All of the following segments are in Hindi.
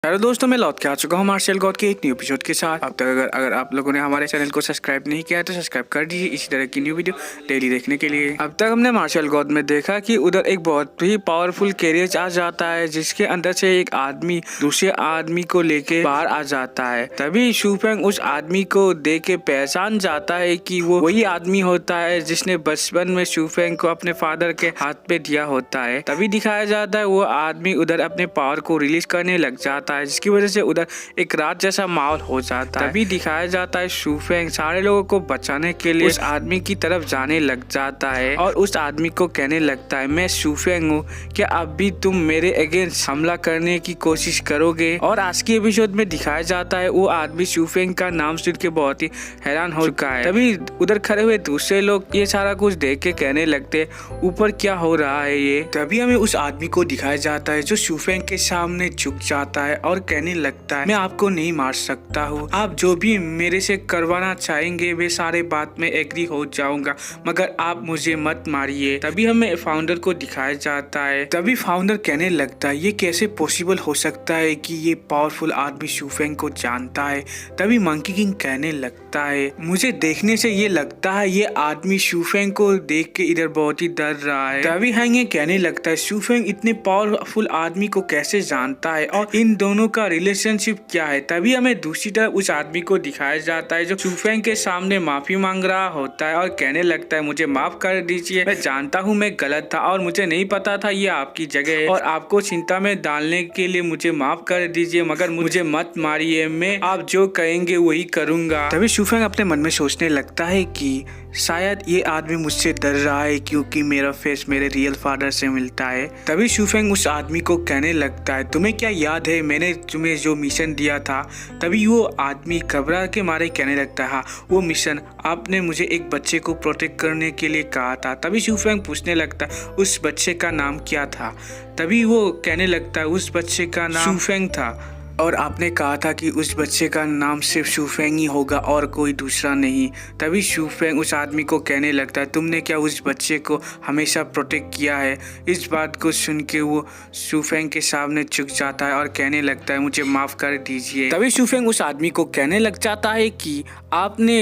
हेलो दोस्तों, मैं लौट के आ चुका हूँ मार्शल गॉड के एक न्यू एपिसोड के साथ। अब तक अगर आप लोगों ने हमारे चैनल को सब्सक्राइब नहीं किया है तो सब्सक्राइब कर दीजिए इसी तरह की न्यू वीडियो डेली देखने के लिए। अब तक हमने मार्शल गॉड में देखा कि उधर एक बहुत ही पावरफुल कैरियर आ जाता है जिसके अंदर से एक आदमी दूसरे आदमी को लेके बाहर आ जाता है। तभी शूफेंग उस आदमी को देख के पहचान जाता है कि वो वही आदमी होता है जिसने बचपन में शूफेंग को अपने फादर के हाथ पे दिया होता है। तभी दिखाया जाता है वो आदमी उधर अपने पावर को रिलीज करने लग जाता है जिसकी वजह से उधर एक रात जैसा माहौल हो जाता है। तभी दिखाया जाता है शूफेंग सारे लोगों को बचाने के लिए उस आदमी की तरफ जाने लग जाता है और उस आदमी को कहने लगता है, मैं शूफेंग हूँ, क्या अब भी तुम मेरे अगेंस्ट हमला करने की कोशिश करोगे। और आज के एपिसोड में दिखाया जाता है वो आदमी शूफेंग का नाम सुन के बहुत ही हैरान हो चुका है। तभी उधर खड़े हुए दूसरे लोग ये सारा कुछ देख के कहने लगते, ऊपर क्या हो रहा है ये। तभी हमें उस आदमी को दिखाया जाता है जो शूफेंग के सामने झुक जाता है और कहने लगता है, मैं आपको नहीं मार सकता हूँ, आप जो भी मेरे से करवाना चाहेंगे वे सारे बात में एग्री हो जाऊंगा, मगर आप मुझे मत मारिए। तभी हमें फाउंडर को दिखाया जाता है। तभी फाउंडर कहने लगता है, ये कैसे पॉसिबल हो सकता है कि ये पावरफुल आदमी शूफेंग को जानता है। तभी मंकी किंग कहने लगता है, मुझे देखने से ये लगता है ये आदमी शूफेंग को देख के इधर बहुत ही डर रहा है। तभी हैंगे कहने लगता है, शूफेंग इतने पावरफुल आदमी को कैसे जानता है और इन दोनों का रिलेशनशिप क्या है। तभी हमें दूसरी तरफ उस आदमी को दिखाया जाता है जो शूफेंग के सामने माफी मांग रहा होता है और कहने लगता है, मुझे माफ कर दीजिए, मैं जानता हूँ मैं गलत था और मुझे नहीं पता था ये आपकी जगह है और आपको चिंता में डालने के लिए मुझे माफ कर दीजिए, मगर मुझे मत मारिए, मैं आप जो कहेंगे वही करूंगा। तभी शूफेंग अपने मन में सोचने लगता है कि शायद ये आदमी मुझसे डर रहा है क्योंकि मेरा फेस मेरे रियल फादर से मिलता है। तभी शूफेंग उस आदमी को कहने लगता है, तुम्हें क्या याद है मैंने तुम्हें जो मिशन दिया था। तभी वो आदमी घबरा के मारे कहने लगता है, हाँ वो मिशन आपने मुझे एक बच्चे को प्रोटेक्ट करने के लिए कहा था। तभी शूफेंग पूछने लगता है, उस बच्चे का नाम क्या था। तभी वो कहने लगता है, उस बच्चे का नाम शूफेंग था और आपने कहा था कि उस बच्चे का नाम सिर्फ शूफेंग ही होगा और कोई दूसरा नहीं। तभी शूफेंग उस आदमी को कहने लगता है, तुमने क्या उस बच्चे को हमेशा प्रोटेक्ट किया है। इस बात को सुन के वो शूफेंग के सामने झुक जाता है और कहने लगता है, मुझे माफ कर दीजिए। तभी शूफेंग उस आदमी को कहने लग जाता है कि आपने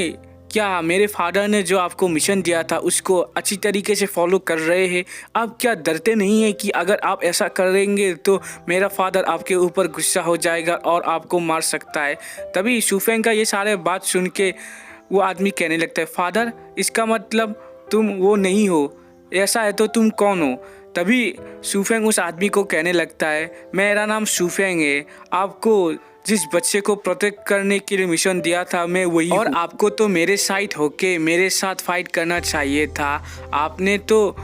क्या मेरे फादर ने जो आपको मिशन दिया था उसको अच्छी तरीके से फॉलो कर रहे हैं। आप क्या डरते नहीं हैं कि अगर आप ऐसा करेंगे तो मेरा फादर आपके ऊपर गुस्सा हो जाएगा और आपको मार सकता है। तभी शूफेंग का ये सारे बात सुन के वो आदमी कहने लगता है, फादर इसका मतलब तुम वो नहीं हो, ऐसा है तो तुम कौन हो। तभी शूफेंग उस आदमी को कहने लगता है, मेरा नाम शूफेंग है, आपको जिस बच्चे को प्रोटेक्ट करने के लिए मिशन दिया था मैं वही और आपको तो मेरे साइड होके मेरे साथ फाइट करना चाहिए था। आपने तो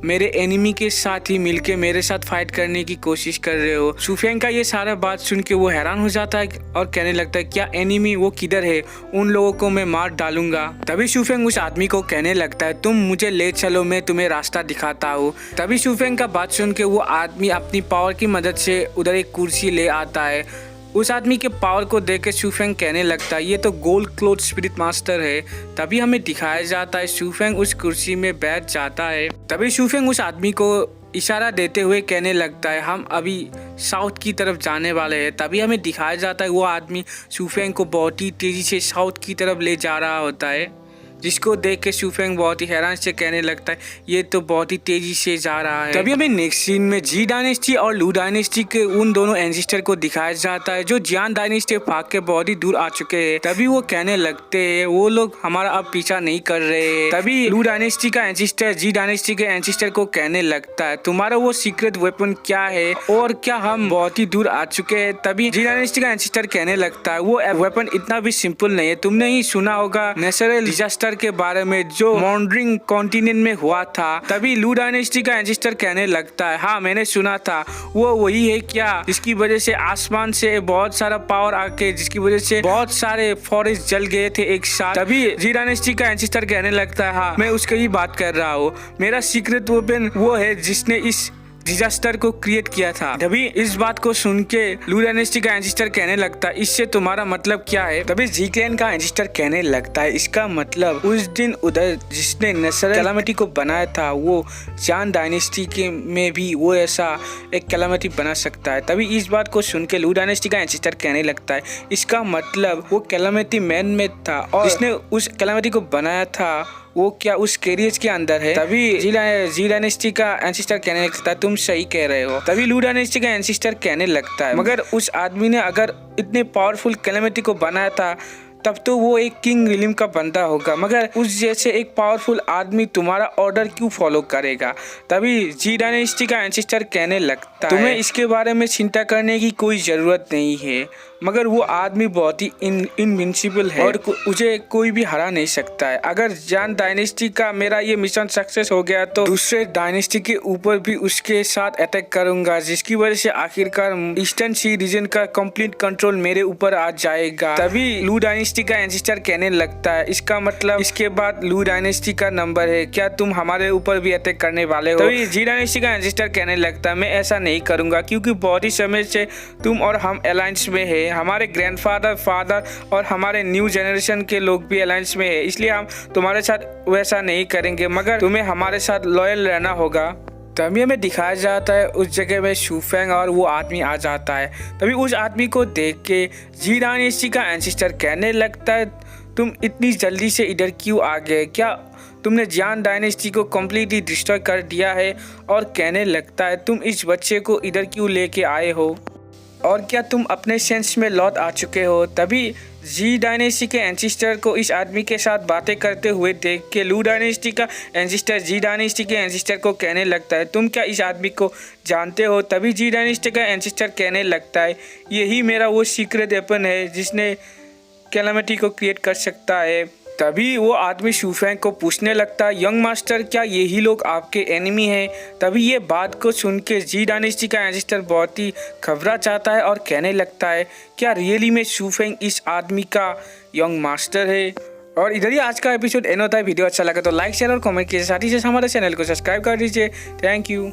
मेरे एनिमी के साथ ही मिलके मेरे साथ फाइट करने की कोशिश कर रहे हो। शूफेंग का ये सारा बात सुन के वो हैरान हो जाता है और कहने लगता है, क्या एनिमी, वो किधर है, उन लोगों को मैं मार डालूंगा। तभी शूफेंग उस आदमी को कहने लगता है, तुम मुझे ले चलो, मैं तुम्हें रास्ता दिखाता हूँ। तभी शूफेंग का बात सुन के वो आदमी अपनी पावर की मदद से उधर एक कुर्सी ले आता है। उस आदमी के पावर को देख के शूफेंग कहने लगता है, ये तो गोल्ड क्लोथ स्पिरिट मास्टर है। तभी हमें दिखाया जाता है शूफेंग उस कुर्सी में बैठ जाता है। तभी शूफेंग उस आदमी को इशारा देते हुए कहने लगता है, हम अभी साउथ की तरफ जाने वाले हैं। तभी हमें दिखाया जाता है वो आदमी शूफेंग को बहुत ही तेजी से साउथ की तरफ ले जा रहा होता है, जिसको देख के शूफेंग बहुत ही हैरान से कहने लगता है, ये तो बहुत ही तेजी से जा रहा है। तभी हमें नेक्स्ट सीन में जी डायनेस्टी और लू डायनेस्टी के उन दोनों एंसेस्टर को दिखाया जाता है जो जियान डायनेस्टी भाग के बहुत ही दूर आ चुके हैं। तभी वो कहने लगते हैं, वो लोग हमारा अब पीछा नहीं कर रहे हैं। तभी लू डायनेस्टी का एंसेस्टर जी डायनेस्टी के एंसेस्टर को कहने लगता है, तुम्हारा वो सीक्रेट वेपन क्या है और क्या हम बहुत ही दूर आ चुके हैं। तभी जी डायनेस्टी का एंसेस्टर कहने लगता है, वो वेपन इतना भी सिंपल नहीं है, तुमने ही सुना होगा नेचुरल डिजास्टर के बारे में जो मॉन्ड्रिंग कॉन्टिनेंट में हुआ था। तभी लू डायनेस्टी का एंसेस्टर कहने लगता है, हाँ मैंने सुना था, वो वही है क्या जिसकी वजह से आसमान से बहुत सारा पावर आके जिसकी वजह से बहुत सारे फॉरेस्ट जल गए थे एक साथ। तभी जी डायनेस्टी का एंसेस्टर कहने लगता है, हाँ मैं उसकी ही बात कर रहा हूँ, मेरा सीक्रेट वेपन वो है जिसने इस डिजास्टर को क्रिएट किया था। तभी इस बात को सुन के लू डायनेस्टी का एंसेस्टर कहने लगता है, इससे तुम्हारा मतलब क्या है? तभी जी क्लैन का एंसेस्टर कहने लगता है, इसका मतलब उस दिन उधर जिसने नेचुरल कैलामिटी को बनाया था वो जान डायनेस्टी के में भी वो ऐसा एक कैलामिटी बना सकता है। तभी इस बात को सुन के लू डायनेस्टी का एंसेस्टर कहने लगता है, इसका मतलब वो कैलामिटी मैन में था और जिसने उस कैलामिटी को बनाया था वो क्या उस कैरियर्स के अंदर है? तभी जी डायनेस्टी का एंसेस्टर कहने लगता है, तुम सही कह रहे हो। तभी लू डायनेस्टी का एंसेस्टर कहने लगता है, मगर उस आदमी ने अगर इतने पावरफुल कैलामिटी को बनाया था तब तो वो एक किंग विलियम का बंदा होगा, मगर उस जैसे एक पावरफुल आदमी तुम्हारा ऑर्डर क्यों फॉलो करेगा? तभी जी डायनेस्टी का एंसेस्टर कहने लगता है, तुम्हें इसके बारे में चिंता करने की कोई जरूरत नहीं है, मगर वो आदमी बहुत ही इनविंसिबल है और उसे कोई भी हरा नहीं सकता है। अगर जान डायनेस्टी का मेरा ये मिशन सक्सेस हो गया तो दूसरे डायनेस्टी के ऊपर भी उसके साथ अटैक करूंगा, जिसकी वजह से आखिरकार ईस्टर्न सी रीजन का कंप्लीट कंट्रोल मेरे ऊपर आ जाएगा। तभी लू डायनेस्टी का एंसेस्टर कहने लगता है, इसका मतलब इसके बाद लू डायनेस्टी का नंबर है, क्या तुम हमारे ऊपर भी अटैक करने वाले हो? तभी जी डायनेस्टी का एंसेस्टर कहने लगता है, मैं ऐसा नहीं करूंगा, क्योंकि बहुत ही समय से तुम और हम अलायंस में है, हमारे ग्रैंडफादर, फादर और हमारे न्यू जनरेशन के लोग भी अलायंस में है, इसलिए हम तुम्हारे साथ वैसा नहीं करेंगे, मगर तुम्हें हमारे साथ लॉयल रहना होगा। तभी हमें दिखाया जाता है उस जगह में शू फेंग और वो आदमी आ जाता है। तभी उस आदमी को देख के जी डायनेस्टी का एंसेस्टर कहने लगता है, तुम इतनी जल्दी से इधर क्यों आ गए? क्या तुमने जान डायनेस्टी को कम्प्लीटली डिस्ट्रॉय कर दिया है? और कहने लगता है, तुम इस बच्चे को इधर क्यों लेके आए हो और क्या तुम अपने सेंस में लौट आ चुके हो? तभी जी डायनेस्टी के एंसेस्टर को इस आदमी के साथ बातें करते हुए देख के लू डायनेस्टी का एंसेस्टर जी डायनेस्टी के एंसेस्टर को कहने लगता है, तुम क्या इस आदमी को जानते हो? तभी जी डायनेस्टी का एंसेस्टर कहने लगता है, यही मेरा वो सीक्रेट वेपन है जिसने कैलामिटी को क्रिएट कर सकता है। तभी वो आदमी शू फेंग को पूछने लगता है, यंग मास्टर, क्या यही लोग आपके एनिमी हैं? तभी ये बात को सुन के जी डायनेस्टी का एंसेस्टर बहुत ही घबरा जाता है और कहने लगता है, क्या रियली में शू फेंग इस आदमी का यंग मास्टर है? और इधर ही आज का एपिसोड एंड होता है। वीडियो अच्छा लगा तो लाइक शेयर और कमेंट कीजिए, साथ ही साथ हमारे चैनल को सब्सक्राइब कर दीजिए। Thank you.